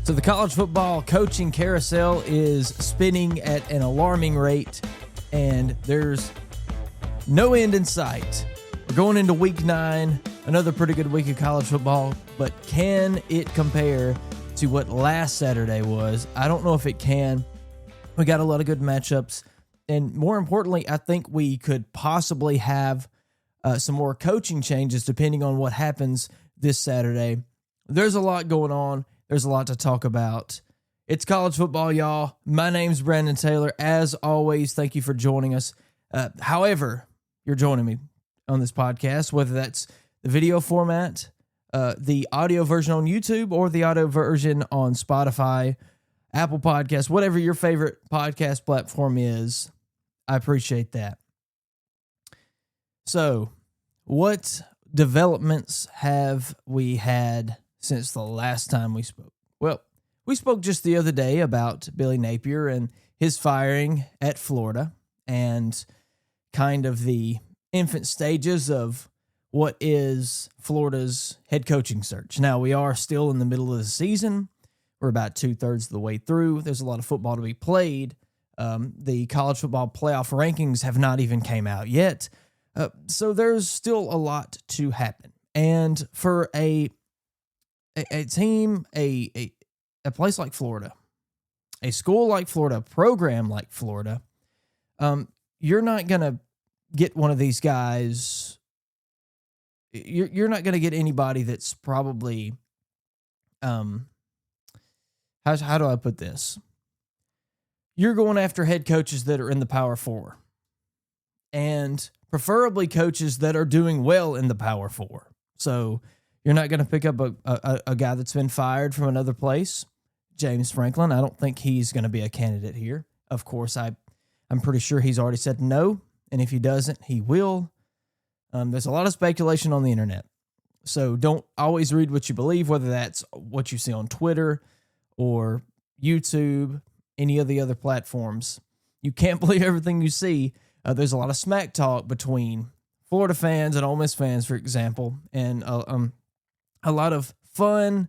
So the college football coaching carousel is spinning at an alarming rate, and there's no end in sight. We're going into week 9, another pretty good week of college football, but can it compare to what last Saturday was? I don't know if it can. We got a lot of good matchups, and more importantly, I think we could possibly have some more coaching changes depending on what happens this Saturday. There's a lot going on. There's a lot to talk about. It's college football, y'all. My name's Brandon Taylor. As always, thank you for joining us. However, you're joining me on this podcast, whether that's the video format, the audio version on YouTube, or the audio version on Spotify, Apple Podcasts, whatever your favorite podcast platform is. I appreciate that. So, what developments have we had since the last time we spoke? Well, we spoke just the other day about Billy Napier and his firing at Florida and kind of the infant stages of what is Florida's head coaching search. Now, we are still in the middle of the season. We're about 2/3 of the way through. There's a lot of football to be played. The college football playoff rankings have not even came out yet. So there's still a lot to happen. And for a team, a place like Florida, a school like Florida, a program like Florida, you're not going to get one of these guys. You're not going to get anybody that's probably, how do I put this? You're going after head coaches that are in the Power Four, and preferably coaches that are doing well in the Power Four. So you're not going to pick up a guy that's been fired from another place. James Franklin, I don't think he's going to be a candidate here. Of course, I'm pretty sure he's already said no, and if he doesn't, he will. There's a lot of speculation on the internet, so don't always read what you believe, whether that's what you see on Twitter or YouTube, any of the other platforms. You can't believe everything you see. There's a lot of smack talk between Florida fans and Ole Miss fans, for example, and a lot of fun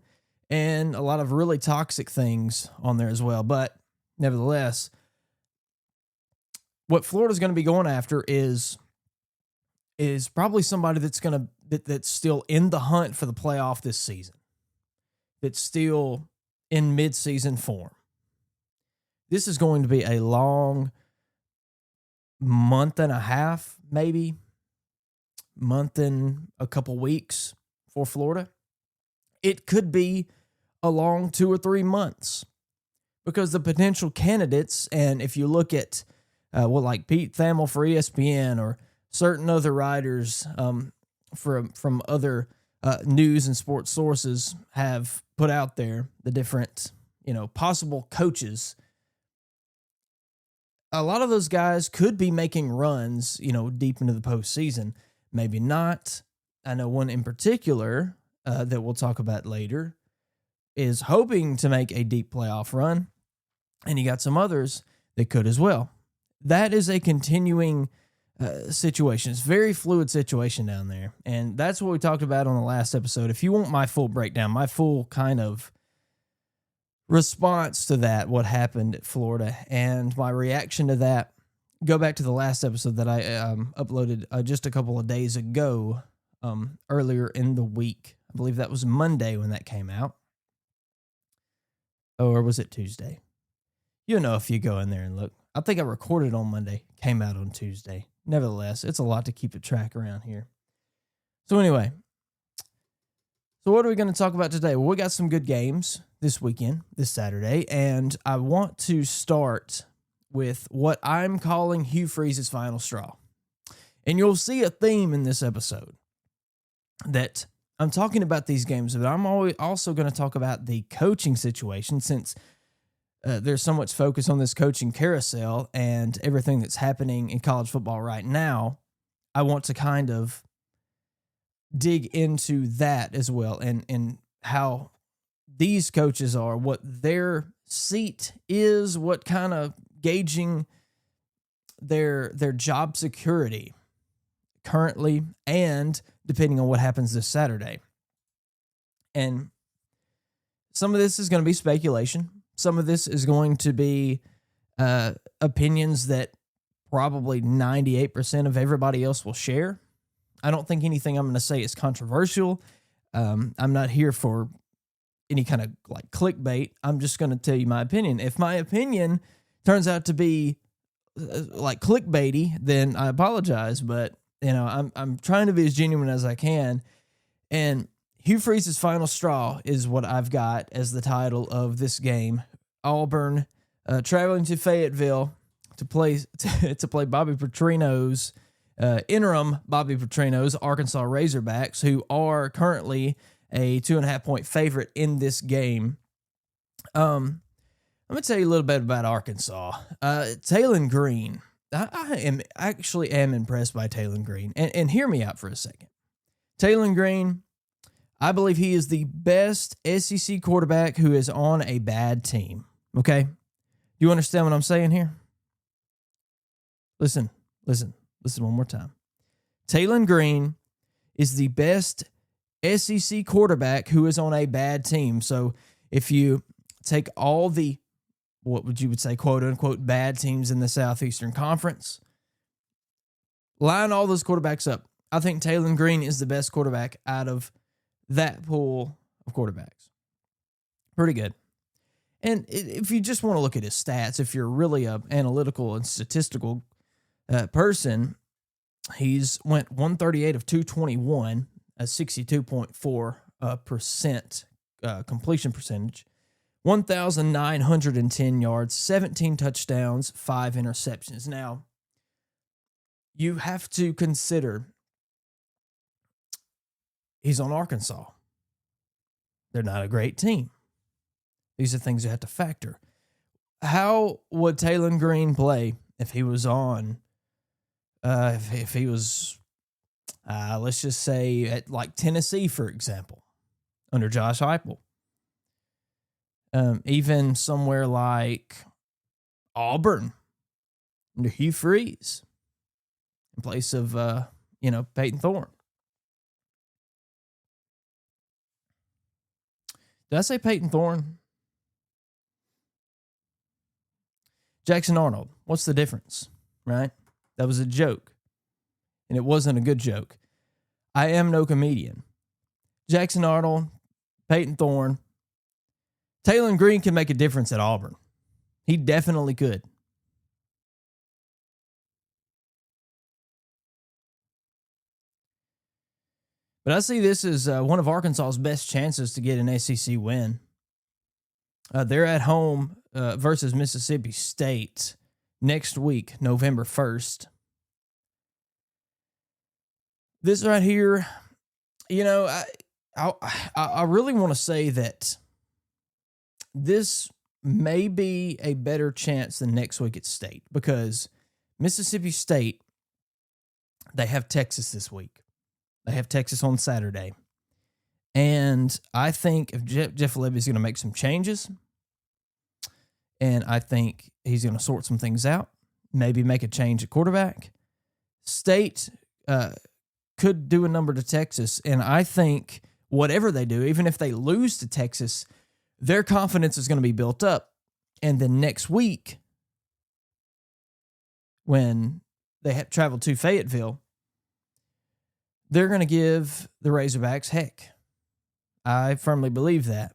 and a lot of really toxic things on there as well. But nevertheless, what Florida's going to be going after is probably somebody that's still in the hunt for the playoff this season, that's still in mid-season form. This is going to be a long month and a half, maybe month and a couple weeks for Florida. It could be a long 2 or 3 months, because the potential candidates, and if you look at like Pete Thamel for ESPN or certain other writers from other news and sports sources have put out there, the different possible coaches, a lot of those guys could be making runs, deep into the postseason. Maybe not. I know one in particular that we'll talk about later is hoping to make a deep playoff run, and you got some others that could as well. That is a continuing situation. It's a very fluid situation down there, and that's what we talked about on the last episode. If you want my full breakdown, my full kind of response to that, what happened at Florida, and my reaction to that, go back to the last episode that I uploaded just a couple of days ago, earlier in the week. I believe that was Monday when that came out. Or was it Tuesday? If you go in there and look. I think I recorded on Monday, came out on Tuesday. Nevertheless, it's a lot to keep a track around here. So anyway, so what are we going to talk about today? Well, we got some good games this weekend, this Saturday, and I want to start with what I'm calling Hugh Freeze's final straw. And you'll see a theme in this episode that I'm talking about these games, but I'm also going to talk about the coaching situation, since there's so much focus on this coaching carousel and everything that's happening in college football right now. I want to kind of dig into that as well, and how these coaches are, what their seat is, what kind of gauging their job security currently, and depending on what happens this Saturday. And some of this is going to be speculation. Some of this is going to be opinions that probably 98% of everybody else will share. I don't think anything I'm going to say is controversial. I'm not here for any kind of like clickbait. I'm just going to tell you my opinion. If my opinion turns out to be like clickbaity, then I apologize. But I'm trying to be as genuine as I can. And Hugh Freeze's final straw is what I've got as the title of this game. Auburn traveling to Fayetteville to play Bobby Petrino's interim Bobby Petrino's Arkansas Razorbacks, who are currently a 2.5-point favorite in this game. I'm going to tell you a little bit about Arkansas. Taylon Green. I am impressed by Taylon Green. And hear me out for a second. Taylon Green, I believe he is the best SEC quarterback who is on a bad team. Okay? Do you understand what I'm saying here? Listen one more time. Taylon Green is the best SEC quarterback who is on a bad team. So if you take all the, what would you would say, quote unquote, bad teams in the Southeastern Conference, line all those quarterbacks up, I think Taylon Green is the best quarterback out of that pool of quarterbacks. Pretty good. And if you just want to look at his stats, if you're really an analytical and statistical person, he's went 138 of 221, a 62.4% completion percentage, 1,910 yards, 17 touchdowns, 5 interceptions. Now, you have to consider he's on Arkansas. They're not a great team. These are things you have to factor. How would Taylon Green play if he was on, if he was, let's just say, at like Tennessee, for example, under Josh Heupel? Even somewhere like Auburn, under Hugh Freeze, in place of, Peyton Thorne. Did I say Peyton Thorne? Jackson Arnold. What's the difference, right? That was a joke, and it wasn't a good joke. I am no comedian. Jackson Arnold, Peyton Thorne, Taylon Green can make a difference at Auburn. He definitely could. But I see this as one of Arkansas's best chances to get an SEC win. They're at home versus Mississippi State next week, November 1st. This right here, I really want to say that this may be a better chance than next week at State, because Mississippi State, they have Texas this week. They have Texas on Saturday. And I think if Jeff Lebby's going to make some changes, and I think he's going to sort some things out, maybe make a change at quarterback, State could do a number to Texas. And I think whatever they do, even if they lose to Texas, their confidence is going to be built up. And then next week, when they have traveled to Fayetteville, they're going to give the Razorbacks heck. I firmly believe that.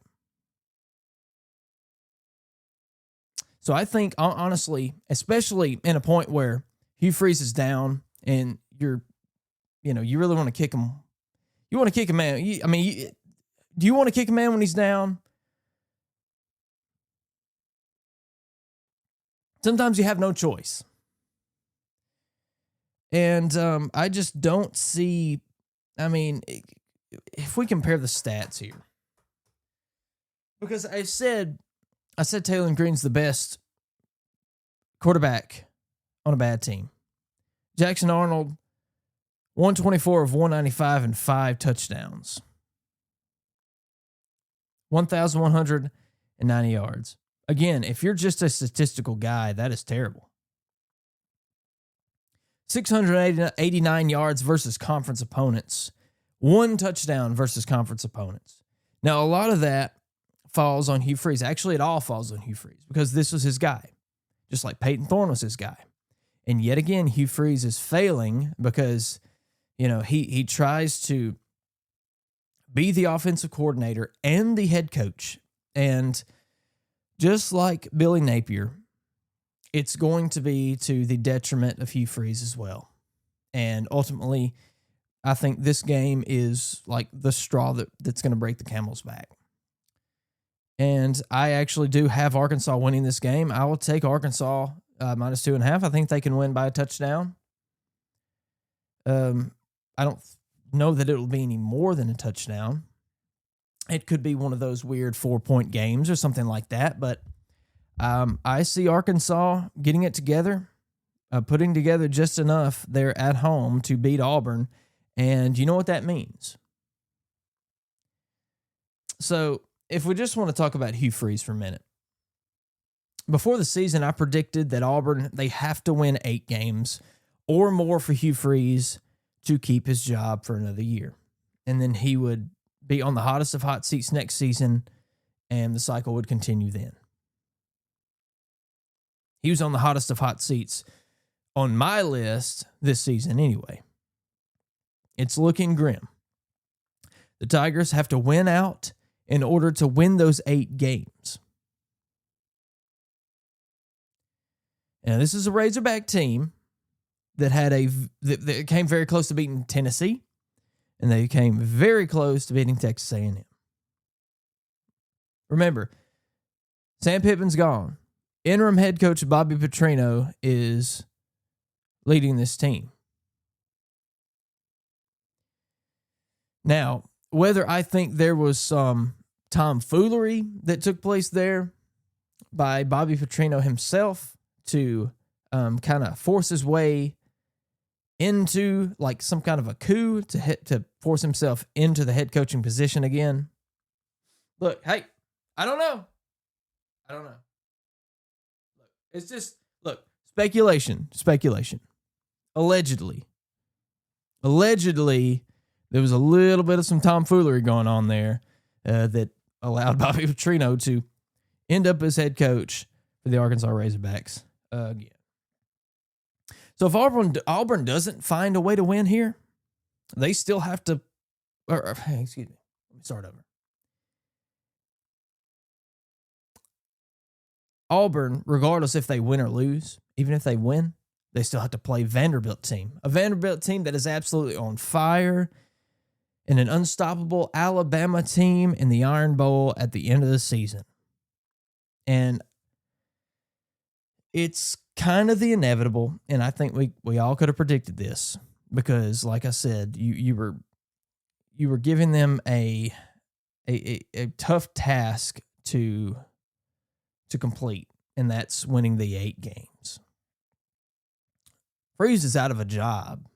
So I think, honestly, especially in a point where Hugh Freeze is down and you really want to kick him. You want to kick a man. Do you want to kick a man when he's down? Sometimes you have no choice. And I just don't see, if we compare the stats here, because I said Taylon Green's the best quarterback on a bad team. Jackson Arnold, 124 of 195 and 5 touchdowns. 1,190 yards. Again, if you're just a statistical guy, that is terrible. 689 yards versus conference opponents. 1 touchdown versus conference opponents. Now, a lot of that falls on Hugh Freeze. Actually, it all falls on Hugh Freeze because this was his guy, just like Peyton Thorne was his guy. And yet again, Hugh Freeze is failing because, he tries to be the offensive coordinator and the head coach. And just like Billy Napier, it's going to be to the detriment of Hugh Freeze as well. And ultimately, I think this game is like the straw that's going to break the camel's back. And I actually do have Arkansas winning this game. I will take Arkansas minus 2.5. I think they can win by a touchdown. I don't know that it will be any more than a touchdown. It could be one of those weird 4-point games or something like that. But I see Arkansas getting it together, putting together just enough there at home to beat Auburn. And you know what that means. So if we just want to talk about Hugh Freeze for a minute. Before the season, I predicted that Auburn, they have to win 8 games or more for Hugh Freeze to keep his job for another year. And then he would be on the hottest of hot seats next season, and the cycle would continue then. He was on the hottest of hot seats on my list this season anyway. It's looking grim. The Tigers have to win out in order to win those 8 games. Now, this is a Razorback team that that came very close to beating Tennessee, and they came very close to beating Texas A&M. Remember, Sam Pittman's gone. Interim head coach Bobby Petrino is leading this team. Now, whether I think there was some tomfoolery that took place there by Bobby Petrino himself to kind of force his way into like some kind of a coup to force himself into the head coaching position again. Look, hey, I don't know. Look, it's just, speculation. Allegedly, there was a little bit of some tomfoolery going on there that allowed Bobby Petrino to end up as head coach for the Arkansas Razorbacks again. So if Auburn doesn't find a way to win here, they still have to, excuse me, let me start over. Auburn, regardless if they win or lose, even if they win, they still have to play Vanderbilt team. A Vanderbilt team that is absolutely on fire, and an unstoppable Alabama team in the Iron Bowl at the end of the season. And it's kind of the inevitable, and I think we all could have predicted this because, like I said, you were giving them a tough task to complete, and that's winning the 8 games. Freeze is out of a job,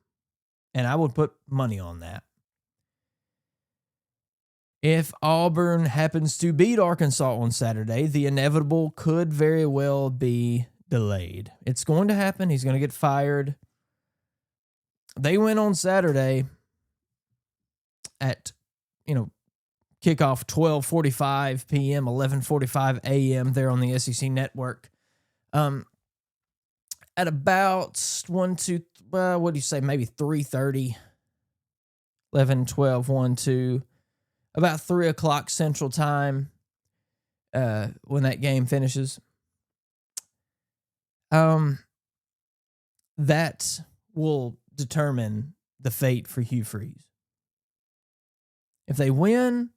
and I would put money on that. If Auburn happens to beat Arkansas on Saturday, the inevitable could very well be delayed. It's going to happen. He's going to get fired. They win on Saturday at, kickoff 12:45 p.m., 11:45 a.m. there on the SEC network. At about 3:30, 11, 12, 1, 2, about 3 o'clock Central Time when that game finishes. That will determine the fate for Hugh Freeze. If they win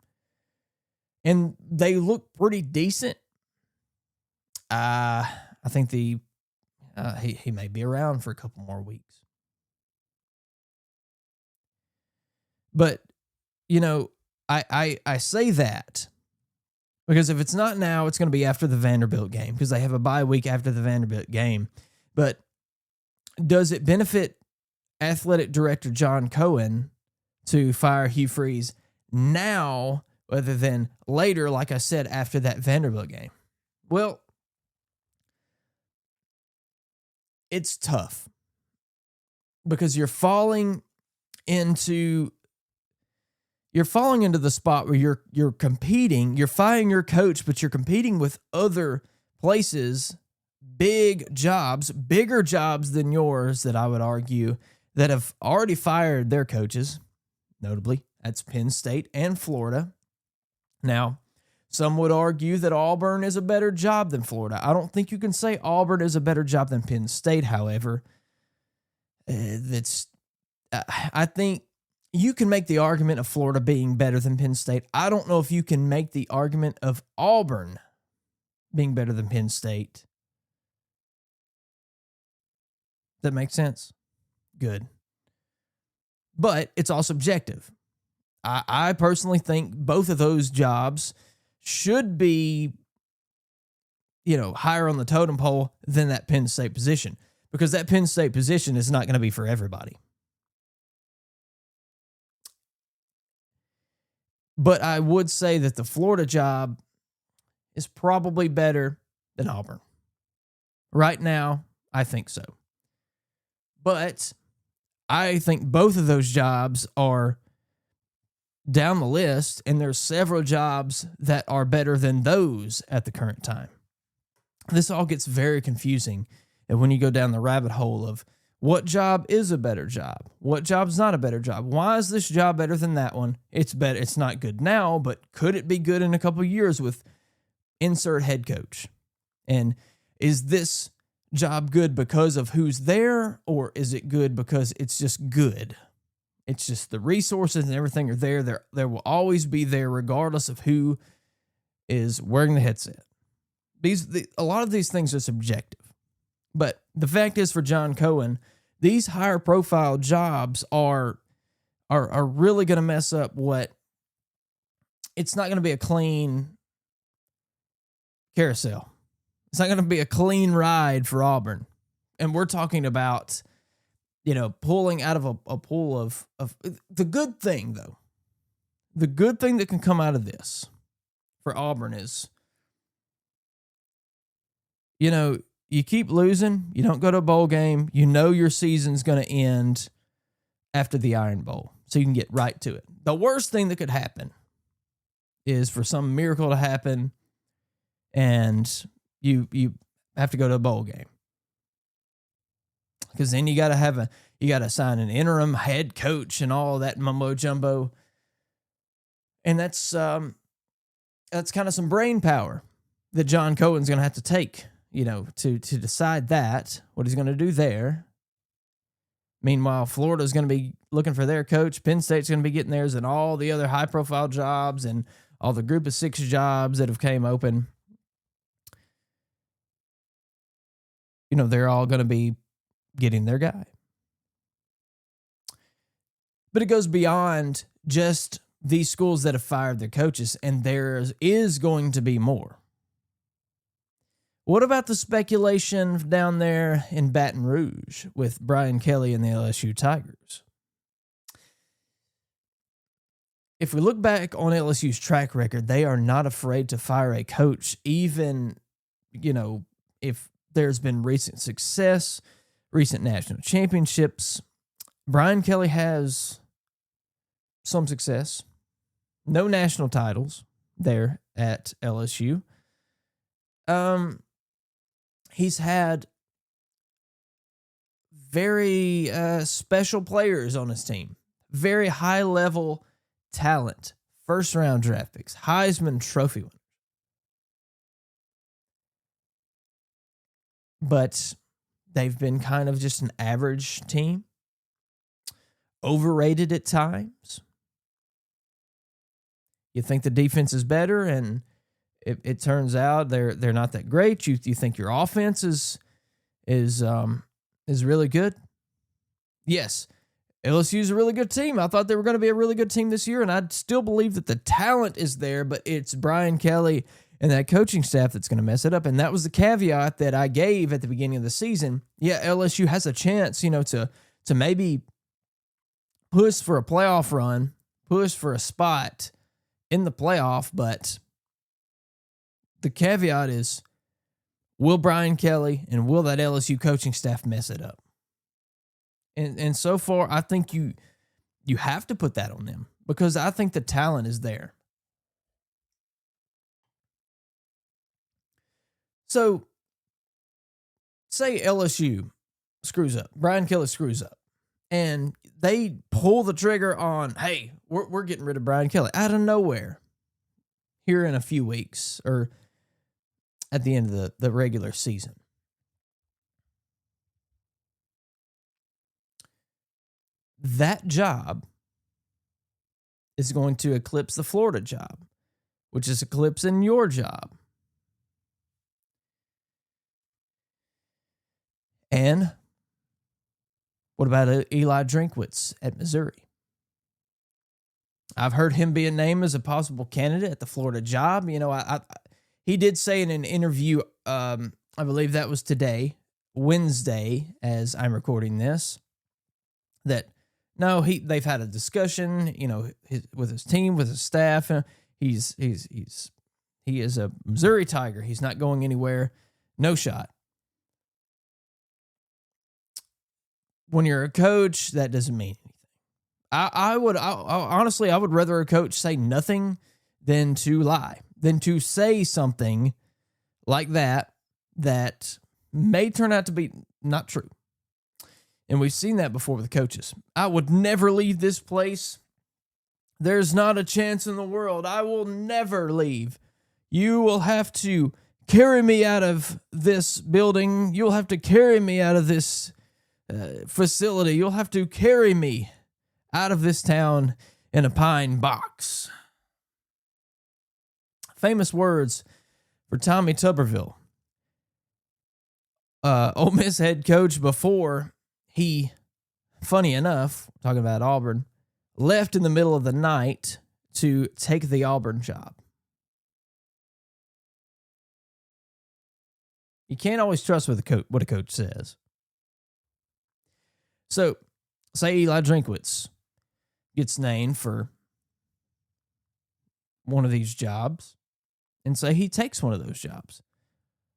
and they look pretty decent, I think he may be around for a couple more weeks. But, I say that because if it's not now, it's going to be after the Vanderbilt game because they have a bye week after the Vanderbilt game. But does it benefit athletic director John Cohen to fire Hugh Freeze now rather than later, like I said, after that Vanderbilt game? Well, it's tough because you're falling into you're falling into the spot where you're competing, you're firing your coach, but you're competing with other places, big jobs, bigger jobs than yours that I would argue that have already fired their coaches. Notably, that's Penn State and Florida. Now, some would argue that Auburn is a better job than Florida. I don't think you can say Auburn is a better job than Penn State, however. I think you can make the argument of Florida being better than Penn State. I don't know if you can make the argument of Auburn being better than Penn State. That makes sense? Good. But it's all subjective. I personally think both of those jobs should be, higher on the totem pole than that Penn State position, because that Penn State position is not going to be for everybody. But I would say that the Florida job is probably better than Auburn. Right now, I think so. But I think both of those jobs are down the list, and there's several jobs that are better than those at the current time. This all gets very confusing, and when you go down the rabbit hole of what job is a better job, what job's not a better job, why is this job better than that one? It's better. It's not good now, but could it be good in a couple of years with insert head coach? And is this job good because of who's there, or is it good because it's just good? It's just the resources and everything are there. There will always be there regardless of who is wearing the headset. A lot of these things are subjective. But the fact is, for John Cohen, these higher profile jobs are really going to mess up it's not going to be a clean carousel. It's not going to be a clean ride for Auburn. And we're talking about, pulling out of a pool of the good thing, though. The good thing that can come out of this for Auburn is, you keep losing, you don't go to a bowl game, your season's going to end after the Iron Bowl, so you can get right to it. The worst thing that could happen is for some miracle to happen and you have to go to a bowl game. Because then you got to sign an interim head coach and all that mumbo jumbo. And that's kind of some brain power that John Cohen's going to have to take, to decide that, what he's going to do there. Meanwhile, Florida's going to be looking for their coach. Penn State's going to be getting theirs, and all the other high-profile jobs and all the group of 6 jobs that have came open. They're all going to be getting their guy. But it goes beyond just these schools that have fired their coaches, and there is going to be more. What about the speculation down there in Baton Rouge with Brian Kelly and the LSU Tigers? If we look back on LSU's track record, they are not afraid to fire a coach, even, if there's been recent success, recent national championships. Brian Kelly has some success. No national titles there at LSU. He's had very special players on his team. Very high-level talent. First-round draft picks. Heisman Trophy winners. But they've been kind of just an average team. Overrated at times. You think the defense is better, and it turns out they're not that great. You think your offense is really good. Yes, LSU's a really good team. I thought they were going to be a really good team this year, and I still believe that the talent is there, but it's Brian Kelly and that coaching staff that's going to mess it up. And that was the caveat that I gave at the beginning of the season. Yeah, LSU has a chance, to maybe push for a playoff run, push for a spot in the playoff, but the caveat is, will Brian Kelly and will that LSU coaching staff mess it up? And so far, I think you have to put that on them, because I think the talent is there. So, say LSU screws up, Brian Kelly screws up, and they pull the trigger on, hey, we're getting rid of Brian Kelly out of nowhere here in a few weeks or at the end of the regular season. That job is going to eclipse the Florida job, which is eclipsing your job. And what about Eli Drinkwitz at Missouri? I've heard him being named as a possible candidate at the Florida job. You know, he did say in an interview, I believe that was today, Wednesday, as I'm recording this, that no, they've had a discussion, you know, with his team, with his staff. He is a Missouri Tiger. He's not going anywhere. No shot. When you're a coach, that doesn't mean anything. I honestly would rather a coach say nothing than to lie, than to say something like that may turn out to be not true. And we've seen that before with coaches. I would never leave this place. There's not a chance in the world. I will never leave. You will have to carry me out of this building. You'll have to carry me out of this facility. You'll have to carry me out of this town in a pine box. Famous words for Tommy Tuberville. Ole Miss head coach before he, funny enough, talking about Auburn, left in the middle of the night to take the Auburn job. You can't always trust what a coach says. So, say Eli Drinkwitz gets named for one of these jobs, and say he takes one of those jobs.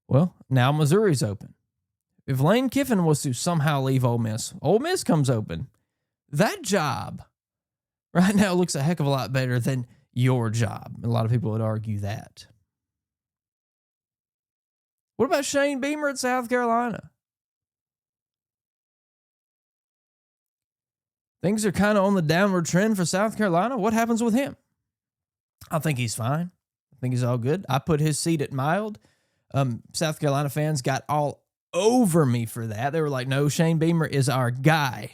Well, now Missouri's open. If Lane Kiffin was to somehow leave Ole Miss comes open. That job right now looks a heck of a lot better than your job. A lot of people would argue that. What about Shane Beamer at South Carolina? Things are kind of on the downward trend for South Carolina. What happens with him? I think he's fine. I think he's all good. I put his seat at mild. South Carolina fans got all over me for that. They were like, no, Shane Beamer is our guy.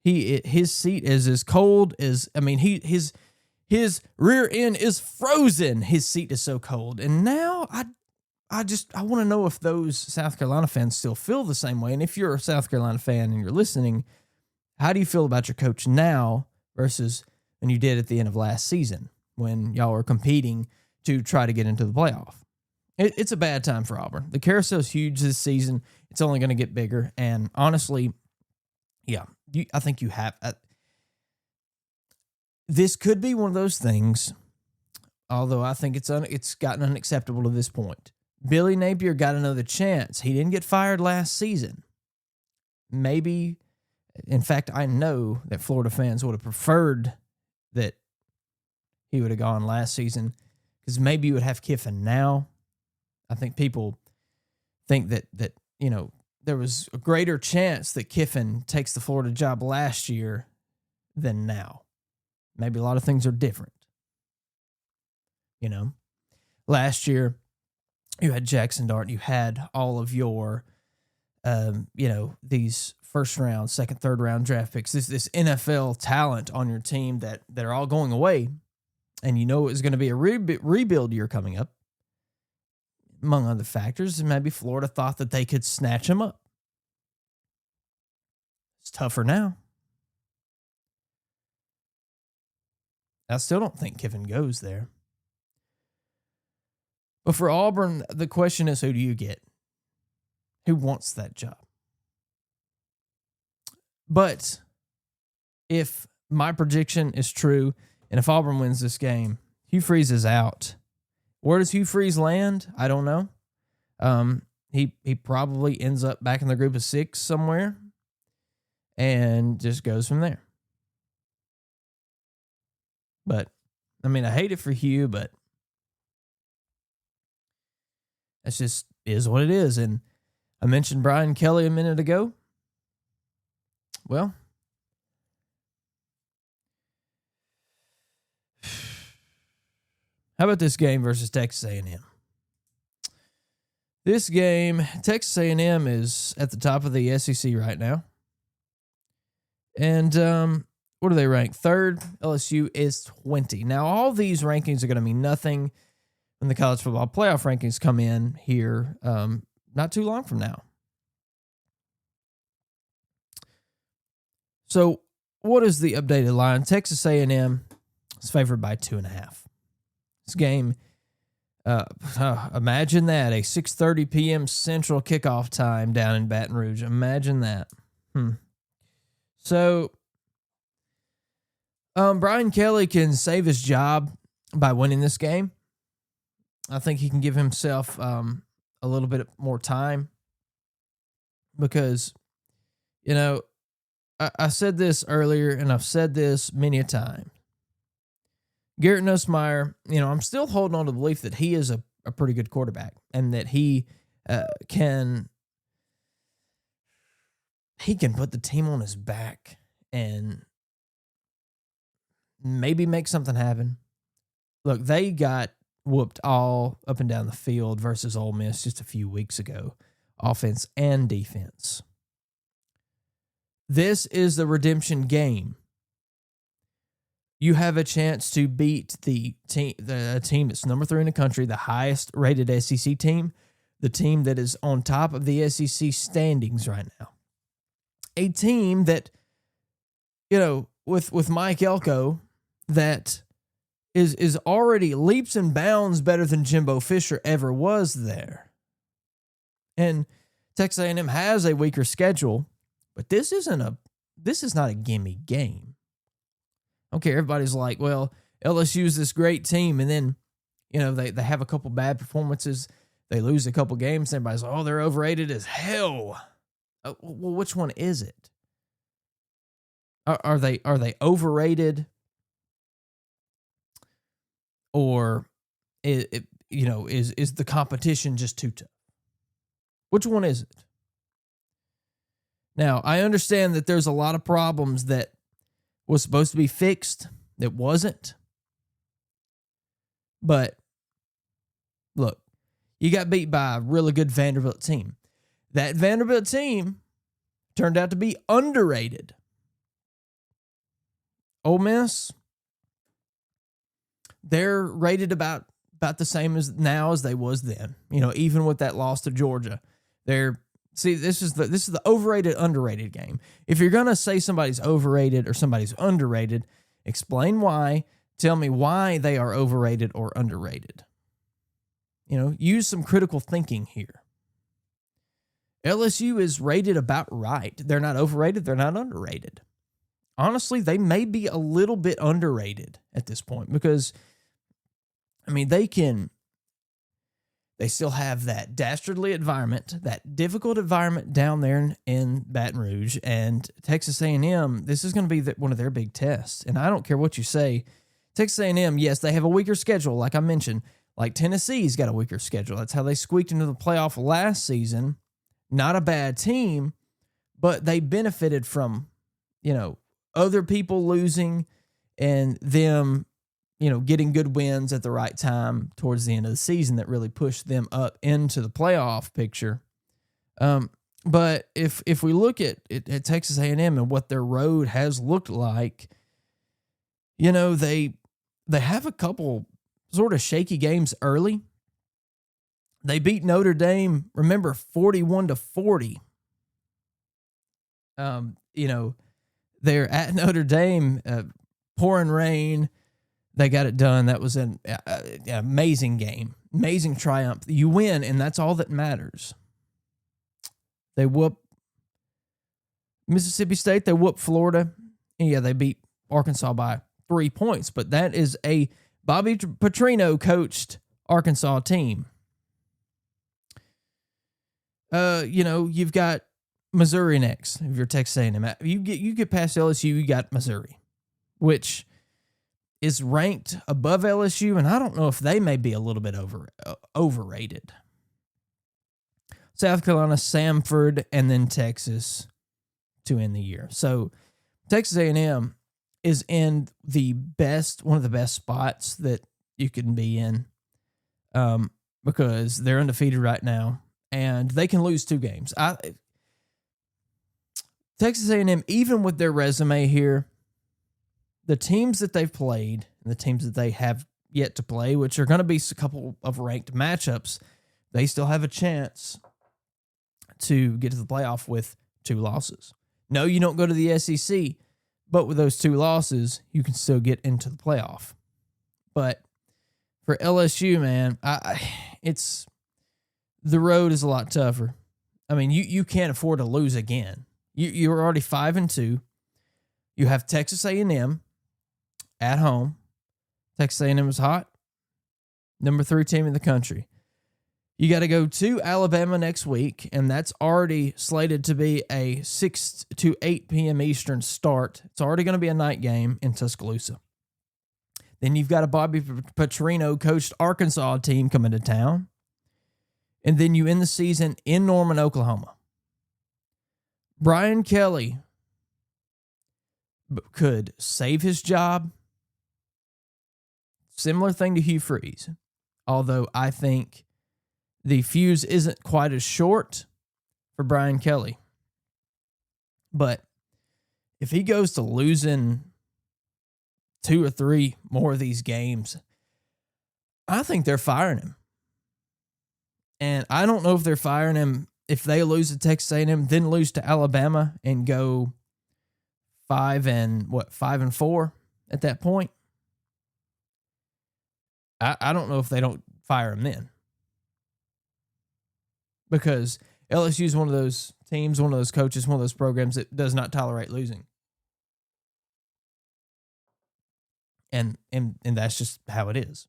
His seat is as cold as, his rear end is frozen. His seat is so cold. And now I want to know if those South Carolina fans still feel the same way. And if you're a South Carolina fan and you're listening, how do you feel about your coach now versus when you did at the end of last season when y'all were competing to try to get into the playoff? It's a bad time for Auburn. The carousel's huge this season. It's only going to get bigger. And honestly, yeah, I think you have. This could be one of those things, although I think it's gotten unacceptable to this point. Billy Napier got another chance. He didn't get fired last season. Maybe, in fact, I know that Florida fans would have preferred that he would have gone last season because maybe you would have Kiffin now. I think people think that there was a greater chance that Kiffin takes the Florida job last year than now. Maybe a lot of things are different. Last year you had Jackson Dart, you had all of your, these first round, second, third round draft picks, this NFL talent on your team that are all going away. And it was going to be a rebuild year coming up. Among other factors, and maybe Florida thought that they could snatch him up. It's tougher now. I still don't think Kiffin goes there. But for Auburn, the question is, who do you get? Who wants that job? But if my prediction is true, and if Auburn wins this game, Hugh Freeze is out. Where does Hugh Freeze land? I don't know. He probably ends up back in the group of 6 somewhere and just goes from there. But, I mean, I hate it for Hugh, but that's just is what it is. And I mentioned Brian Kelly a minute ago. Well, how about this game versus Texas A&M? This game, Texas A&M is at the top of the SEC right now. And what are they ranked? Third. LSU is 20. Now, all these rankings are going to mean nothing when the college football playoff rankings come in here not too long from now. So, what is the updated line? Texas A&M is favored by 2.5. This game, imagine that, a 6:30 p.m. Central kickoff time down in Baton Rouge. Imagine that. So, Brian Kelly can save his job by winning this game. I think he can give himself a little bit more time because, you know, I said this earlier, and I've said this many a time. Garrett Nussmeier, I'm still holding on to the belief that he is a pretty good quarterback and that he can put the team on his back and maybe make something happen. Look, they got whooped all up and down the field versus Ole Miss just a few weeks ago, offense and defense. This is the redemption game. You have a chance to beat the team that's number 3 in the country, the highest rated SEC team, the team that is on top of the SEC standings right now. A team that, with Mike Elko, that is already leaps and bounds better than Jimbo Fisher ever was there. And Texas A&M has a weaker schedule, but this is not a gimme game. Okay, everybody's like, well, LSU's this great team, and then, they have a couple bad performances, they lose a couple games, and everybody's like, oh, they're overrated as hell. Well, which one is it? Are they overrated, or is the competition just too tough? Which one is it? Now, I understand that there's a lot of problems that was supposed to be fixed that wasn't. But, look, you got beat by a really good Vanderbilt team. That Vanderbilt team turned out to be underrated. Ole Miss, they're rated about the same as now as they was then. Even with that loss to Georgia, this is the overrated, underrated game. If you're going to say somebody's overrated or somebody's underrated, explain why. Tell me why they are overrated or underrated. Use some critical thinking here. LSU is rated about right. They're not overrated. They're not underrated. Honestly, they may be a little bit underrated at this point because, they still have that dastardly environment, that difficult environment down there in Baton Rouge, and Texas A&M, this is going to be one of their big tests. And I don't care what you say. Texas A&M, yes, they have a weaker schedule, like I mentioned. Like Tennessee's got a weaker schedule. That's how they squeaked into the playoff last season. Not a bad team, but they benefited from, other people losing and them, getting good wins at the right time towards the end of the season that really pushed them up into the playoff picture. But if we look at Texas A&M and what their road has looked like, they have a couple sort of shaky games early. They beat Notre Dame, remember, 41-40. They're at Notre Dame, pouring rain. They got it done. That was an amazing game, amazing triumph. You win, and that's all that matters. They whoop Mississippi State. They whoop Florida. And yeah, they beat Arkansas by 3 points, but that is a Bobby Petrino coached Arkansas team. You've got Missouri next. If you're Texas A&M, you get past LSU, you got Missouri, which is ranked above LSU, and I don't know if they may be a little bit overrated. South Carolina, Samford, and then Texas to end the year. So Texas A&M is in one of the best spots that you can be in, because they're undefeated right now, and they can lose 2 games. Texas A&M, even with their resume here, the teams that they've played and the teams that they have yet to play, which are going to be a couple of ranked matchups, they still have a chance to get to the playoff with 2 losses. No, you don't go to the SEC, but with those 2 losses, you can still get into the playoff. But for LSU, man, the road is a lot tougher. I mean, you can't afford to lose again. You're already 5-2. You have Texas A&M at home. Texas A&M is hot. Number 3 team in the country. You got to go to Alabama next week, and that's already slated to be a 6 to 8 p.m. Eastern start. It's already going to be a night game in Tuscaloosa. Then you've got a Bobby Petrino coached Arkansas team coming to town. And then you end the season in Norman, Oklahoma. Brian Kelly could save his job. Similar thing to Hugh Freeze. Although I think the fuse isn't quite as short for Brian Kelly. But if he goes to losing 2 or 3 more of these games, I think they're firing him. And I don't know if they're firing him if they lose to Texas A&M, then lose to Alabama and go 5-4 at that point. I don't know if they don't fire him then. Because LSU is one of those teams, one of those coaches, one of those programs that does not tolerate losing. And that's just how it is.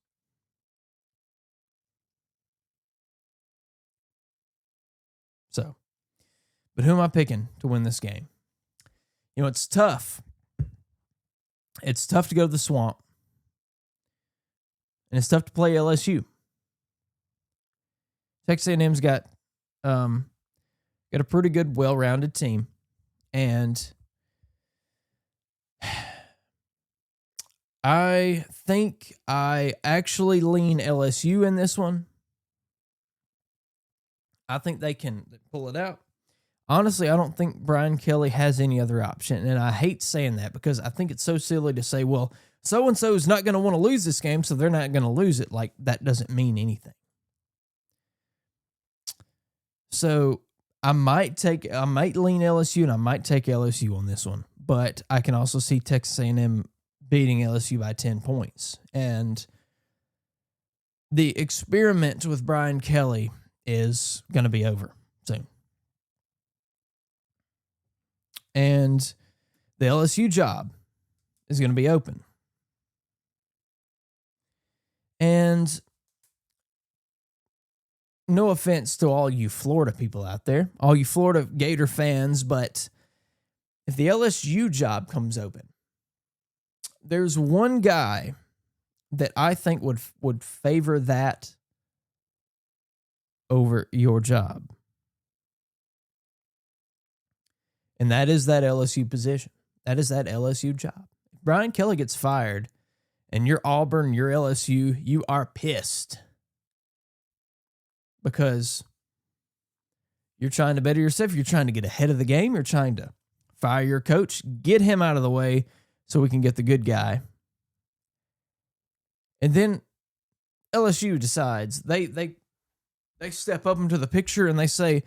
So, but who am I picking to win this game? You know, it's tough. It's tough to go to the Swamp. And it's tough to play LSU. Texas A&M's got a pretty good, well-rounded team. And I think I actually lean LSU in this one. I think they can pull it out. Honestly, I don't think Brian Kelly has any other option. And I hate saying that because I think it's so silly to say, well, so-and-so is not going to want to lose this game, so they're not going to lose it. Like, that doesn't mean anything. So I might lean LSU, and I might take LSU on this one. But I can also see Texas A&M beating LSU by 10 points. And the experiment with Brian Kelly is going to be over soon. And the LSU job is going to be open. And no offense to all you Florida people out there, all you Florida Gator fans, but if the LSU job comes open, there's one guy that I think would favor that over your job. And that is that LSU position. That is that LSU job. If Brian Kelly gets fired and you're Auburn, you're LSU, you are pissed. Because you're trying to better yourself. You're trying to get ahead of the game. You're trying to fire your coach, get him out of the way so we can get the good guy. And then LSU decides they step up into the picture and they say,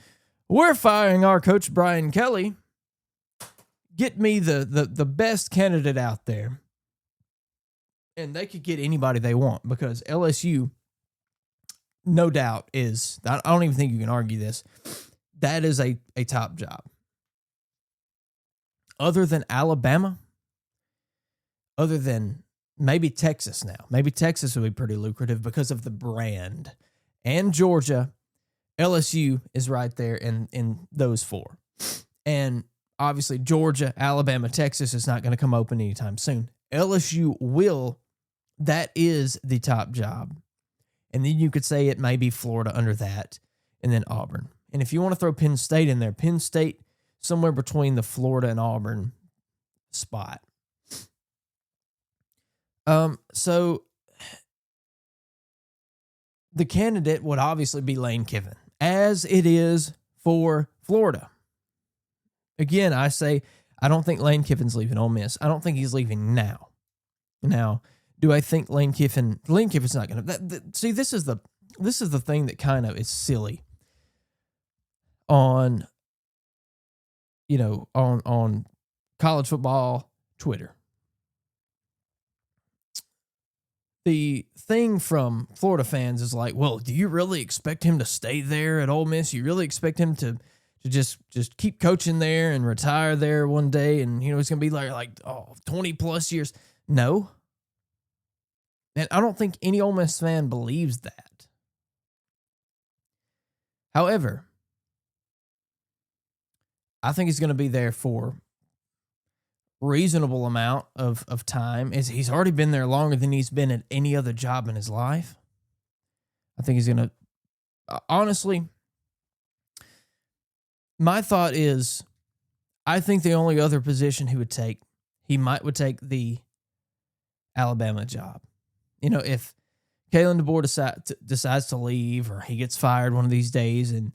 we're firing our coach, Brian Kelly. Get me the best candidate out there. And they could get anybody they want because LSU, no doubt, is, I don't even think you can argue this, that is a top job. Other than Alabama, other than maybe Texas now. Maybe Texas would be pretty lucrative because of the brand. And Georgia, LSU is right there in those 4. And obviously Georgia, Alabama, Texas is not going to come open anytime soon. LSU will That is the top job. And then you could say it may be Florida under that, and then Auburn. And if you want to throw Penn State in there, Penn State somewhere between the Florida and Auburn spot. So the candidate would obviously be Lane Kiffin, as it is for Florida. Again, I say I don't think Lane Kiffin's leaving Ole Miss. I don't think he's leaving now. Now, do I think Lane Kiffin's not going to see? This is the thing that kind of is silly on college football Twitter. The thing from Florida fans is like, well, do you really expect him to stay there at Ole Miss? You really expect him to just keep coaching there and retire there one day, and he's going to be like 20 plus years? No. And I don't think any Ole Miss fan believes that. However, I think he's going to be there for reasonable amount of time. He's already been there longer than he's been at any other job in his life. I think he's going to, honestly, my thought is, I think the only other position would take the Alabama job. If Kalen DeBoer decides to leave, or he gets fired one of these days, and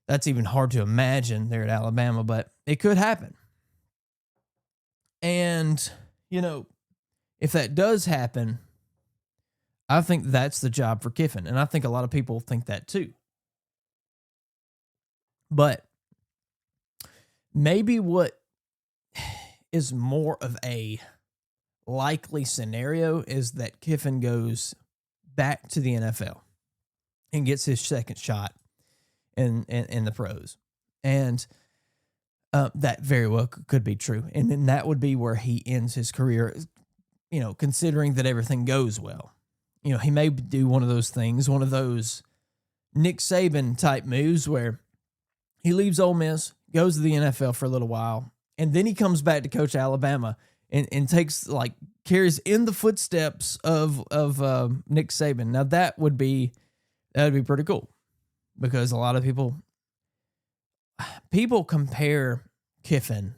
that's even hard to imagine there at Alabama, but it could happen. And, if that does happen, I think that's the job for Kiffin. And I think a lot of people think that too. But maybe what is more of a likely scenario is that Kiffin goes back to the NFL and gets his second shot in the pros. And that very well could be true. And then that would be where he ends his career, considering that everything goes well. He may do one of those things, one of those Nick Saban type moves where he leaves Ole Miss, goes to the NFL for a little while, and then he comes back to coach Alabama and carries in the footsteps of Nick Saban. Now that would be pretty cool, because a lot of people compare Kiffin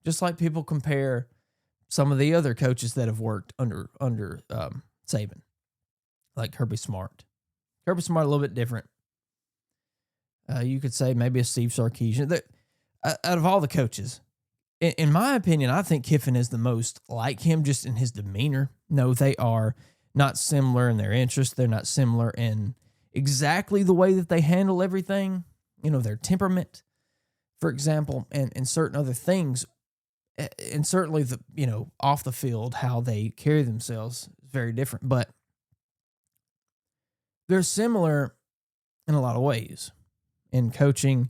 just like people compare some of the other coaches that have worked under Saban, like Kirby Smart. Kirby Smart a little bit different. You could say maybe a Steve Sarkisian. Out of all the coaches, in my opinion, I think Kiffin is the most like him just in his demeanor. No, they are not similar in their interests. They're not similar in exactly the way that they handle everything. Their temperament, for example, and certain other things. And certainly off the field, how they carry themselves is very different. But they're similar in a lot of ways. In coaching,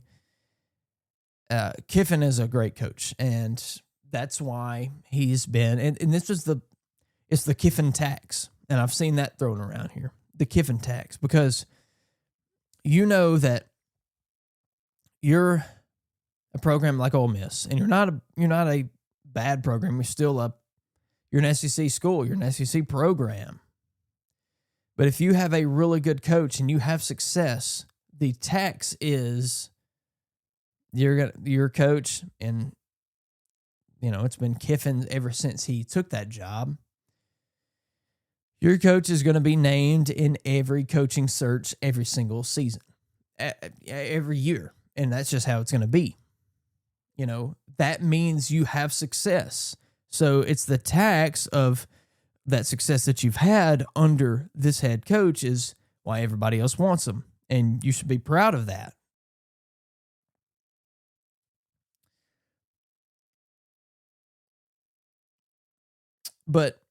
Kiffin is a great coach, and that's why he's been. And this is it's the Kiffin tax, and I've seen that thrown around here, the Kiffin tax, because that you're a program like Ole Miss, and you're not a bad program. You're an SEC school. You're an SEC program. But if you have a really good coach and you have success, the tax is your coach, and it's been Kiffin ever since he took that job. Your coach is going to be named in every coaching search every single season, every year, and that's just how it's going to be. That means you have success. So it's the tax of that success that you've had under this head coach is why everybody else wants them. And you should be proud of that. But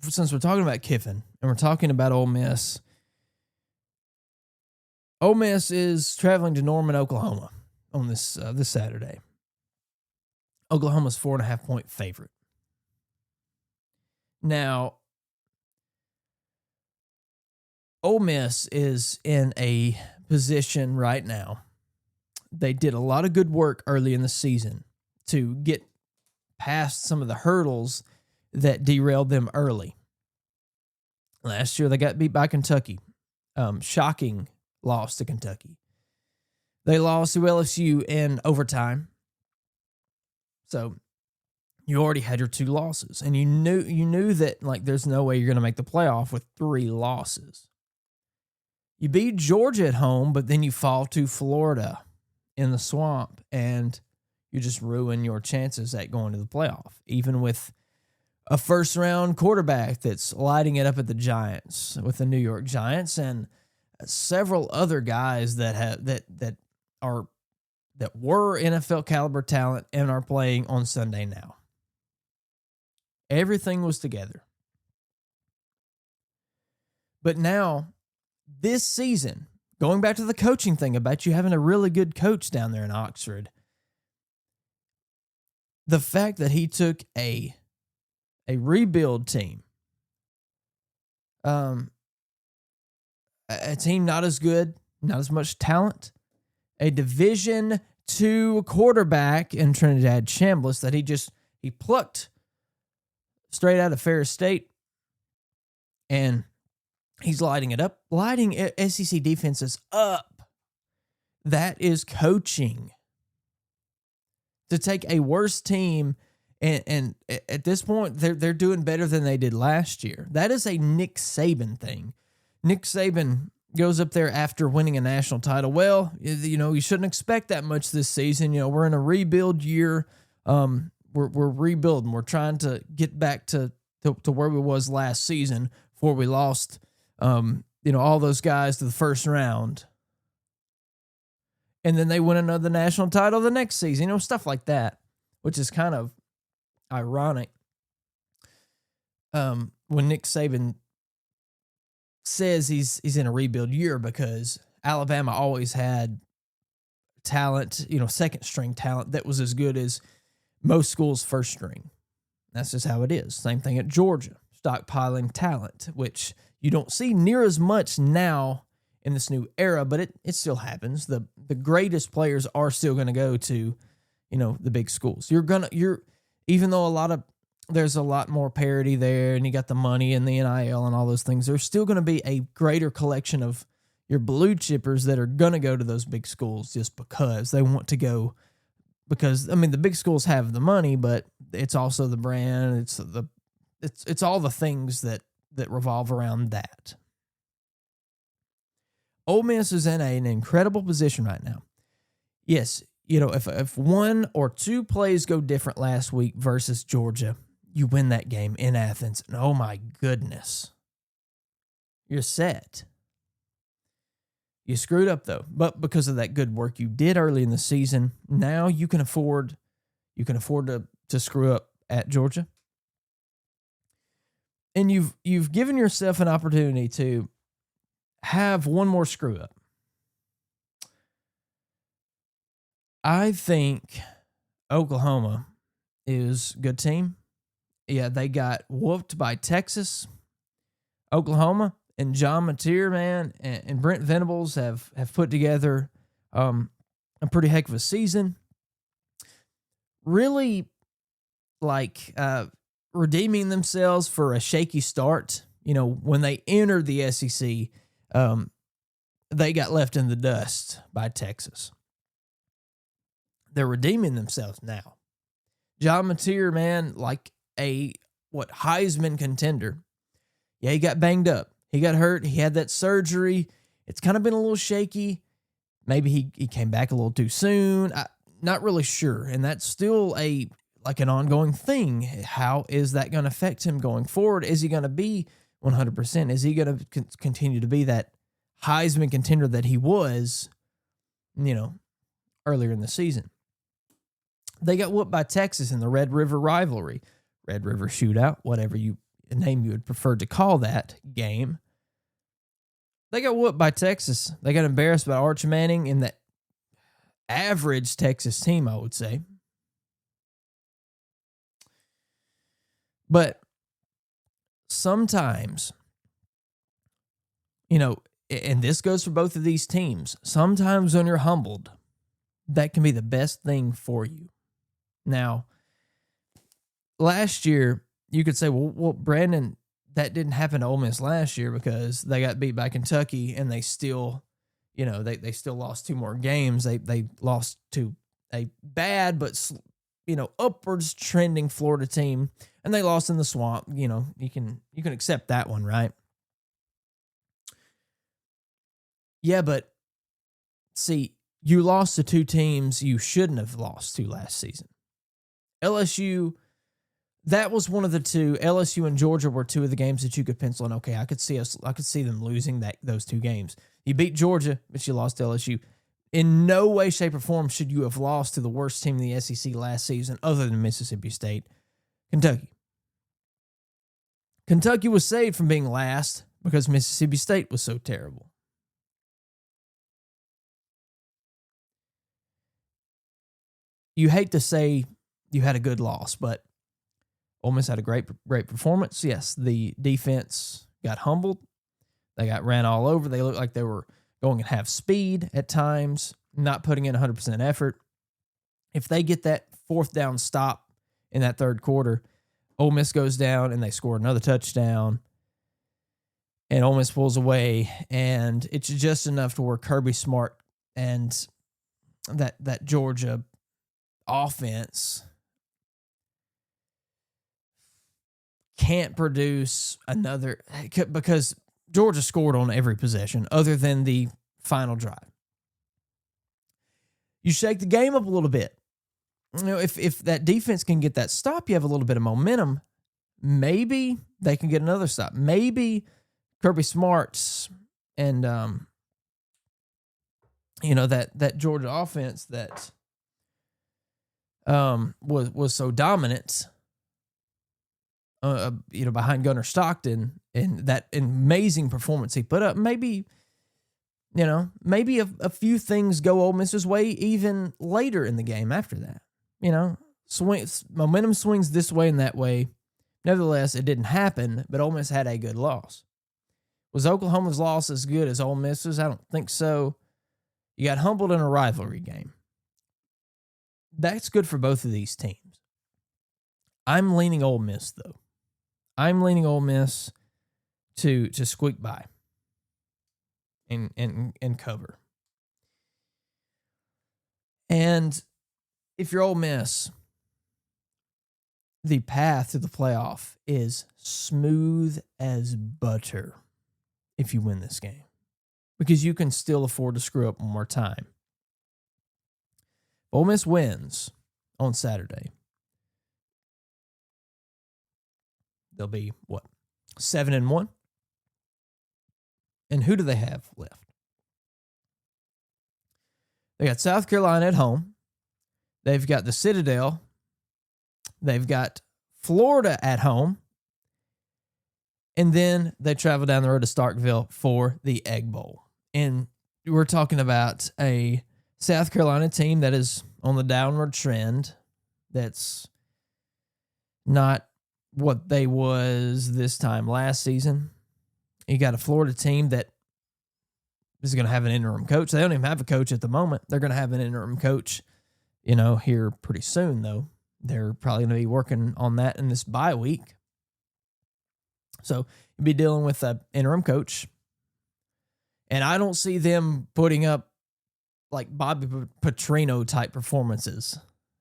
since we're talking about Kiffin and we're talking about Ole Miss is traveling to Norman, Oklahoma on this Saturday. Oklahoma's 4.5-point favorite. Now, Ole Miss is in a position right now. They did a lot of good work early in the season to get past some of the hurdles that derailed them early. Last year, they got beat by Kentucky. Shocking loss to Kentucky. They lost to LSU in overtime. So you already had your 2 losses, and you knew that like there's no way you're going to make the playoff with 3 losses. You beat Georgia at home, but then you fall to Florida in the swamp, and you just ruin your chances at going to the playoff, even with a first-round quarterback that's lighting it up at the Giants, with the New York Giants, and several other guys that were NFL caliber talent and are playing on Sunday now. Everything was together. But now, this season, going back to the coaching thing about you having a really good coach down there in Oxford, the fact that he took a rebuild team, a team not as good, not as much talent, a Division II quarterback in Trinidad Chambliss that he plucked straight out of Ferris State, and he's lighting it up, lighting SEC defenses up. That is coaching. To take a worse team, and at this point, they're doing better than they did last year. That is a Nick Saban thing. Nick Saban goes up there after winning a national title. Well, you shouldn't expect that much this season. We're in a rebuild year. We're rebuilding. We're trying to get back to where we was last season before we lost, all those guys to the first round. And then they win another national title the next season, stuff like that, which is kind of ironic. When Nick Saban says he's in a rebuild year, because Alabama always had talent, second string talent that was as good as most schools' first string. That's just how it is. Same thing at Georgia, stockpiling talent, which you don't see near as much now in this new era, but it still happens. The greatest players are still going to go to, the big schools. Even though there's a lot more parity there, and you got the money and the NIL and all those things, there's still going to be a greater collection of your blue chippers that are going to go to those big schools just because they want to go. Because the big schools have the money, but it's also the brand. It's all the things that revolve around that. Ole Miss is in an incredible position right now. Yes, if 1 or 2 plays go different last week versus Georgia, you win that game in Athens, and oh my goodness, you're set. You screwed up though, but because of that good work you did early in the season, now you can afford to screw up at Georgia, and you've given yourself an opportunity to have one more screw up. I think Oklahoma is a good team. Yeah, they got whooped by Texas. Oklahoma and John Mateer, man, and Brent Venables have put together a pretty heck of a season. Really, redeeming themselves for a shaky start. When they entered the SEC, they got left in the dust by Texas. They're redeeming themselves now. John Mateer, man, Heisman contender. Yeah, he got banged up. He got hurt. He had that surgery. It's kind of been a little shaky. Maybe he came back a little too soon. Not really sure. And that's still an ongoing thing. How is that going to affect him going forward? Is he going to be 100%? Is he going to continue to be that Heisman contender that he was, earlier in the season? They got whooped by Texas in the Red River rivalry, Red River shootout, whatever name you would prefer to call that game. They got whooped by Texas. They got embarrassed by Arch Manning in that average Texas team, I would say. But sometimes, and this goes for both of these teams, sometimes when you're humbled, that can be the best thing for you. Now, last year, you could say, well, Brandon, that didn't happen to Ole Miss last year because they got beat by Kentucky and they still, they still lost 2 more games. They lost to a bad but upwards trending Florida team, and they lost in the swamp. You can accept that one, right? Yeah, but see, you lost to 2 teams you shouldn't have lost to last season. LSU, that was one of the 2. LSU and Georgia were 2 of the games that you could pencil in. Okay, I could see them losing those 2 games. You beat Georgia, but you lost to LSU. In no way, shape, or form should you have lost to the worst team in the SEC last season other than Mississippi State, Kentucky. Kentucky was saved from being last because Mississippi State was so terrible. You hate to say you had a good loss, but Ole Miss had a great performance. Yes, the defense got humbled. They got ran all over. They looked like they were going at half speed at times, not putting in 100% effort. If they get that 4th down stop in that 3rd quarter, Ole Miss goes down and they score another touchdown, and Ole Miss pulls away, and it's just enough to where Kirby Smart and that Georgia offense can't produce another, because Georgia scored on every possession other than the final drive. You shake the game up a little bit. If that defense can get that stop, you have a little bit of momentum. Maybe they can get another stop. Maybe Kirby Smart's and that Georgia offense that was so dominant, behind Gunnar Stockton and that amazing performance he put up. Maybe a few things go Ole Miss's way even later in the game after that. Momentum swings this way and that way. Nevertheless, it didn't happen, but Ole Miss had a good loss. Was Oklahoma's loss as good as Ole Miss's? I don't think so. You got humbled in a rivalry game. That's good for both of these teams. I'm leaning Ole Miss, though. I'm leaning Ole Miss to squeak by and cover. And if you're Ole Miss, the path to the playoff is smooth as butter if you win this game, because you can still afford to screw up one more time. Ole Miss wins on Saturday. They'll be, 7-1? And who do they have left? They got South Carolina at home. They've got the Citadel. They've got Florida at home. And then they travel down the road to Starkville for the Egg Bowl. And we're talking about a South Carolina team that is on the downward trend. That's not what they was this time last season. You got a Florida team that is going to have an interim coach. They don't even have a coach at the moment. They're going to have an interim coach, here pretty soon, though. They're probably going to be working on that in this bye week. So you'll be dealing with an interim coach. And I don't see them putting up like Bobby Petrino type performances,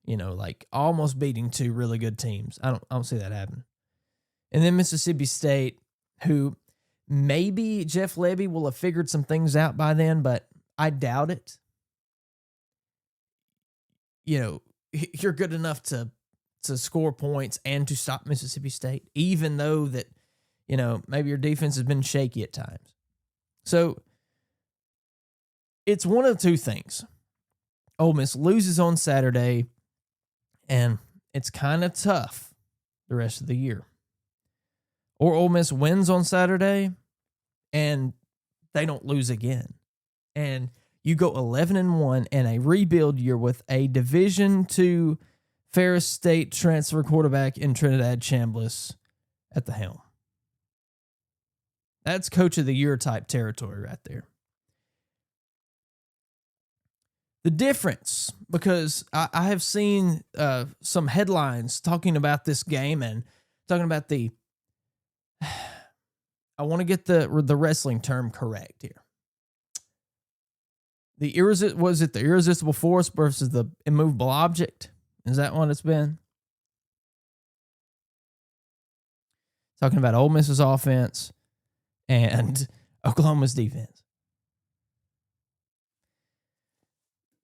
like almost beating 2 really good teams. I don't see that happening. And then Mississippi State, who maybe Jeff Levy will have figured some things out by then, but I doubt it. You're good enough to score points and to stop Mississippi State, even though that, maybe your defense has been shaky at times. So it's one of 2 things. Ole Miss loses on Saturday, and it's kind of tough the rest of the year. Or Ole Miss wins on Saturday, and they don't lose again. And you go 11-1 in a rebuild year with a Division II Ferris State transfer quarterback in Trinidad Chambliss at the helm. That's Coach of the Year type territory right there. The difference, because I have seen some headlines talking about this game and talking about the I want to get the wrestling term correct here. Was it the irresistible force versus the immovable object? Is that what it's been? Talking about Ole Miss's offense and Oklahoma's defense.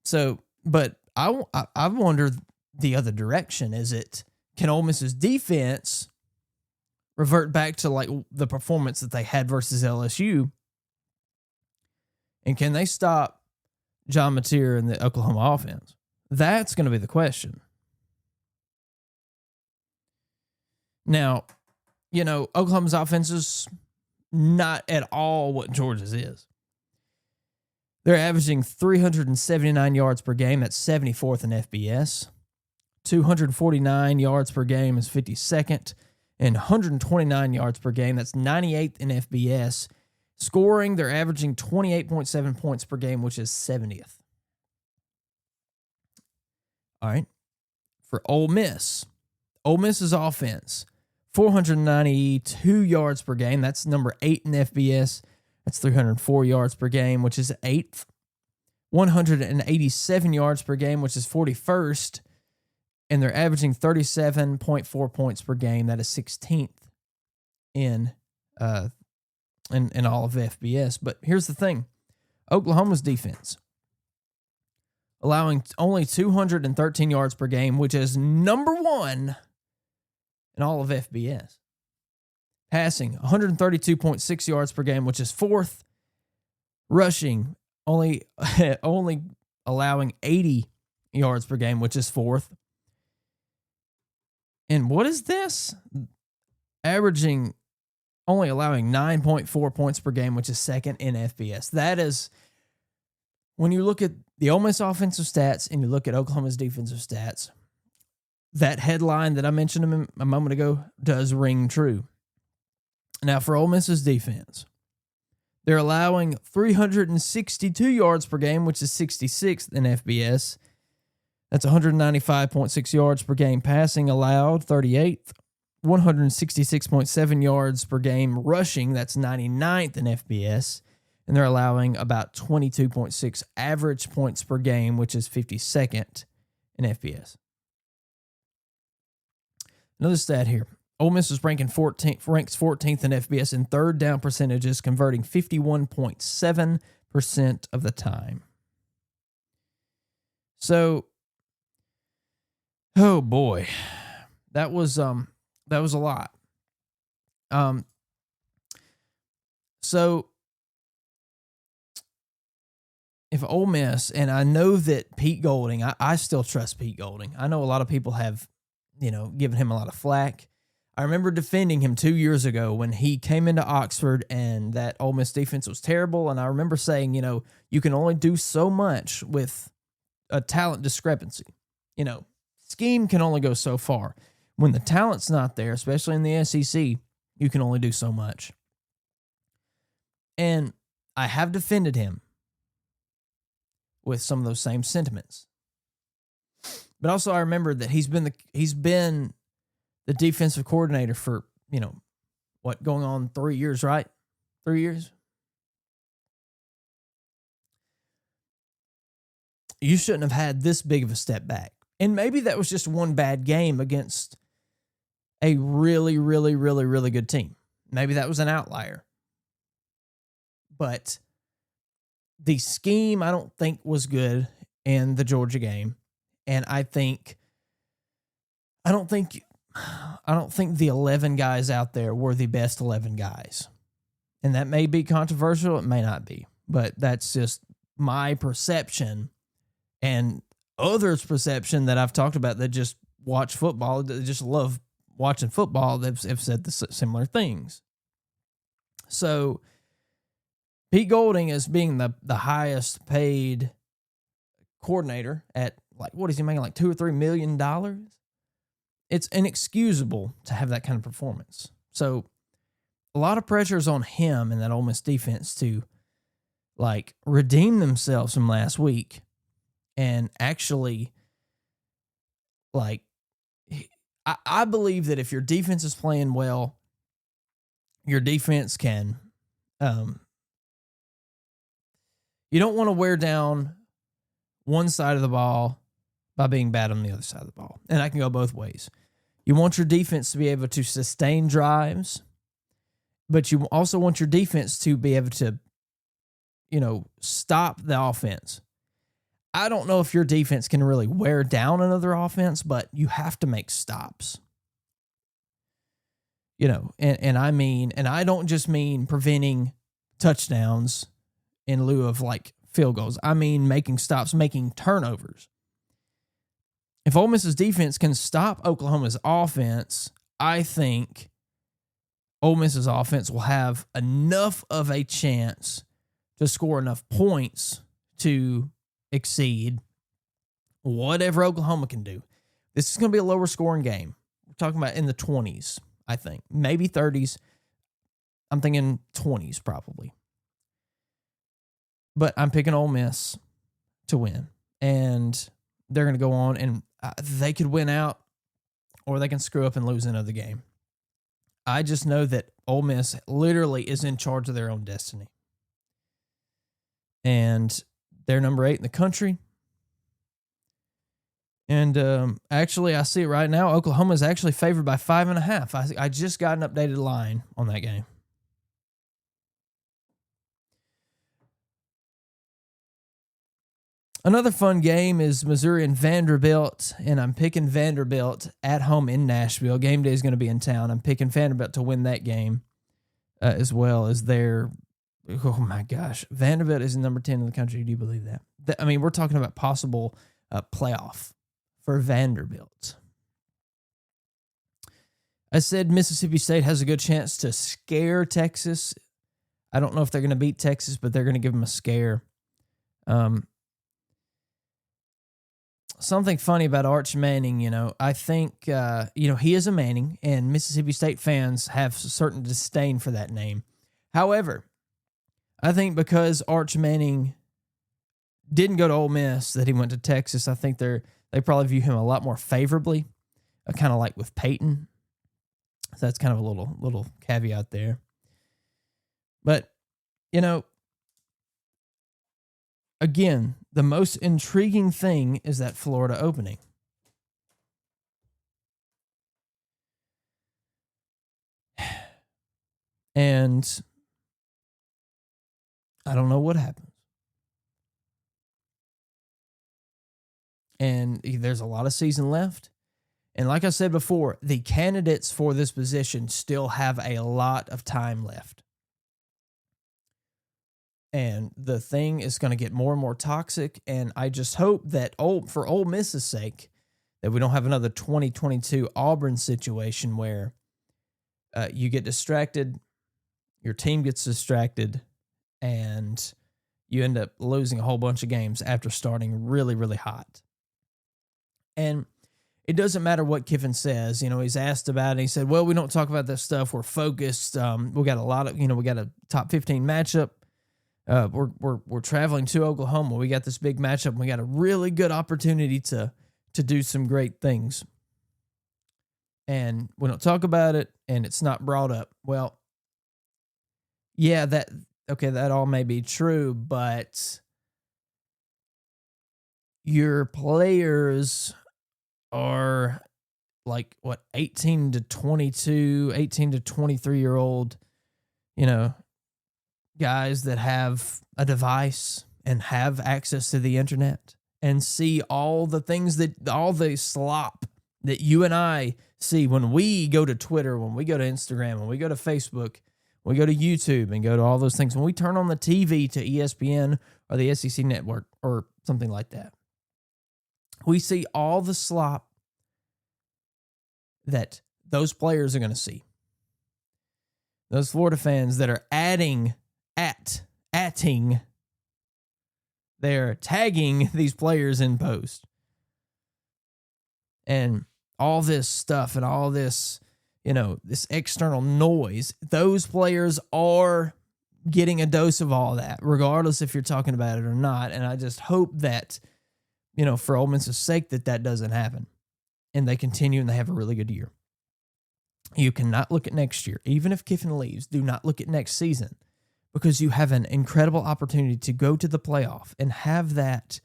So, but I wonder the other direction. Can Ole Miss's defense revert back to like the performance that they had versus LSU? And can they stop John Mateer and the Oklahoma offense? That's going to be the question. Now, Oklahoma's offense is not at all what Georgia's is. They're averaging 379 yards per game. That's 74th in FBS. 249 yards per game is 52nd. And 129 yards per game, that's 98th in FBS. Scoring, they're averaging 28.7 points per game, which is 70th. All right. For Ole Miss's offense, 492 yards per game. That's number 8 in FBS. That's 304 yards per game, which is 8th. 187 yards per game, which is 41st. And they're averaging 37.4 points per game. That is 16th in all of FBS. But here's the thing. Oklahoma's defense, allowing only 213 yards per game, which is number 1 in all of FBS. Passing, 132.6 yards per game, which is 4th. Rushing, only allowing 80 yards per game, which is 4th. And what is this? Averaging, only allowing 9.4 points per game, which is 2nd in FBS. That is, when you look at the Ole Miss offensive stats and you look at Oklahoma's defensive stats, that headline that I mentioned a moment ago does ring true. Now, for Ole Miss's defense, they're allowing 362 yards per game, which is 66th in FBS. That's 195.6 yards per game passing allowed, 38th. 166.7 yards per game rushing, that's 99th in FBS. And they're allowing about 22.6 average points per game, which is 52nd in FBS. Another stat here. Ole Miss is ranks 14th in FBS in third down percentages, converting 51.7% of the time. So, oh boy, that was a lot. So if Ole Miss, and I know that Pete Golding, I still trust Pete Golding. I know a lot of people have, given him a lot of flack. I remember defending him 2 years ago when he came into Oxford and that Ole Miss defense was terrible. And I remember saying, you can only do so much with a talent discrepancy. Scheme can only go so far. When the talent's not there, especially in the SEC, you can only do so much. And I have defended him with some of those same sentiments. But also I remember that he's been the defensive coordinator for, going on 3 years, right? 3 years? You shouldn't have had this big of a step back. And maybe that was just one bad game against a really, really, really, really good team. Maybe that was an outlier. But the scheme, I don't think, was good in the Georgia game. And I don't think the 11 guys out there were the best 11 guys. And that may be controversial. It may not be. But that's just my perception and others' perception that I've talked about that just watch football, that just love watching football. They've said the similar things. So Pete Golding is being the highest paid coordinator at what is he making, $2 or $3 million? It's inexcusable to have that kind of performance. So a lot of pressure is on him and that Ole Miss defense to redeem themselves from last week and actually I believe that if your defense is playing well your defense can, you don't want to wear down one side of the ball by being bad on the other side of the ball. And I can go both ways. You want your defense to be able to sustain drives, but you also want your defense to be able to, stop the offense. I don't know if your defense can really wear down another offense, but you have to make stops. And I don't just mean preventing touchdowns in lieu of like field goals. I mean making stops, making turnovers. If Ole Miss's defense can stop Oklahoma's offense, I think Ole Miss's offense will have enough of a chance to score enough points to exceed whatever Oklahoma can do. This is going to be a lower scoring game. We're talking about in the 20s, I think. Maybe 30s. I'm thinking 20s probably. But I'm picking Ole Miss to win. And they're going to go on and they could win out or they can screw up and lose another game. I just know that Ole Miss literally is in charge of their own destiny. And they're number 8 in the country. And actually, I see it right now. Oklahoma is actually favored by 5.5. I just got an updated line on that game. Another fun game is Missouri and Vanderbilt, and I'm picking Vanderbilt at home in Nashville. Game day is going to be in town. I'm picking Vanderbilt to win that game as well as their... Oh, my gosh. Vanderbilt is number 10 in the country. Do you believe that? I mean, we're talking about possible playoff for Vanderbilt. I said Mississippi State has a good chance to scare Texas. I don't know if they're going to beat Texas, but they're going to give them a scare. Something funny about Arch Manning, I think, he is a Manning, and Mississippi State fans have a certain disdain for that name. However, I think because Arch Manning didn't go to Ole Miss, that he went to Texas, I think they probably view him a lot more favorably, kind of like with Peyton. So that's kind of a little caveat there. But, again, the most intriguing thing is that Florida opening. And I don't know what happens. And there's a lot of season left. And like I said before, the candidates for this position still have a lot of time left. And the thing is going to get more and more toxic. And I just hope that for Ole Miss's sake, that we don't have another 2022 Auburn situation where you get distracted, your team gets distracted, and you end up losing a whole bunch of games after starting really, really hot. And it doesn't matter what Kiffin says. He's asked about it. He said, well, we don't talk about this stuff. We're focused. We got a lot of, we got a top 15 matchup. We're traveling to Oklahoma. We got this big matchup. And we got a really good opportunity to do some great things. And we don't talk about it, and it's not brought up. Well, yeah, that all may be true, but your players are like, 18 to 22, 18 to 23-year-old, guys that have a device and have access to the internet and see all the things all the slop that you and I see when we go to Twitter, when we go to Instagram, when we go to Facebook, when we go to YouTube and go to all those things. When we turn on the TV to ESPN or the SEC network or something like that, we see all the slop that those players are going to see. Those Florida fans that are they're tagging these players in post. And all this stuff and all this, this external noise, those players are getting a dose of all that, regardless if you're talking about it or not. And I just hope that, for Ole Miss's sake, that doesn't happen. And they continue and they have a really good year. You cannot look at next year. Even if Kiffin leaves, do not look at next season, because you have an incredible opportunity to go to the playoff and have that.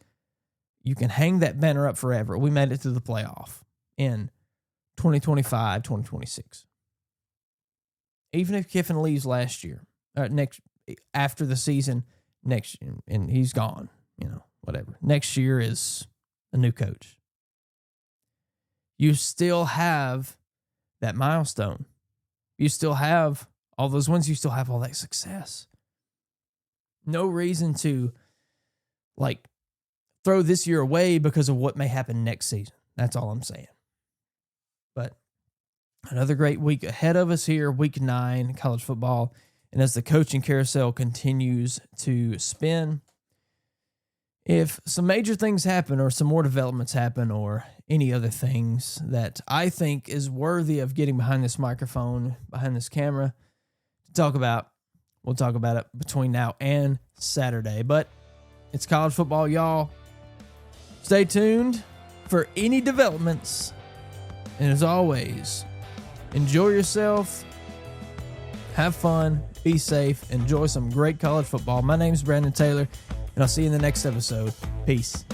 You can hang that banner up forever. We made it to the playoff in 2025, 2026. Even if Kiffin leaves last year, after the season, next year, and he's gone, whatever. Next year is a new coach. You still have that milestone. You still have all those wins. You still have all that success. No reason to throw this year away because of what may happen next season. That's all I'm saying. But another great week ahead of us here, week 9, college football. And as the coaching carousel continues to spin, if some major things happen or some more developments happen or any other things that I think is worthy of getting behind this microphone, behind this camera to talk about, we'll talk about it between now and Saturday. But it's college football, y'all. Stay tuned for any developments. And as always, enjoy yourself. Have fun. Be safe. Enjoy some great college football. My name's Brandon Taylor, and I'll see you in the next episode. Peace.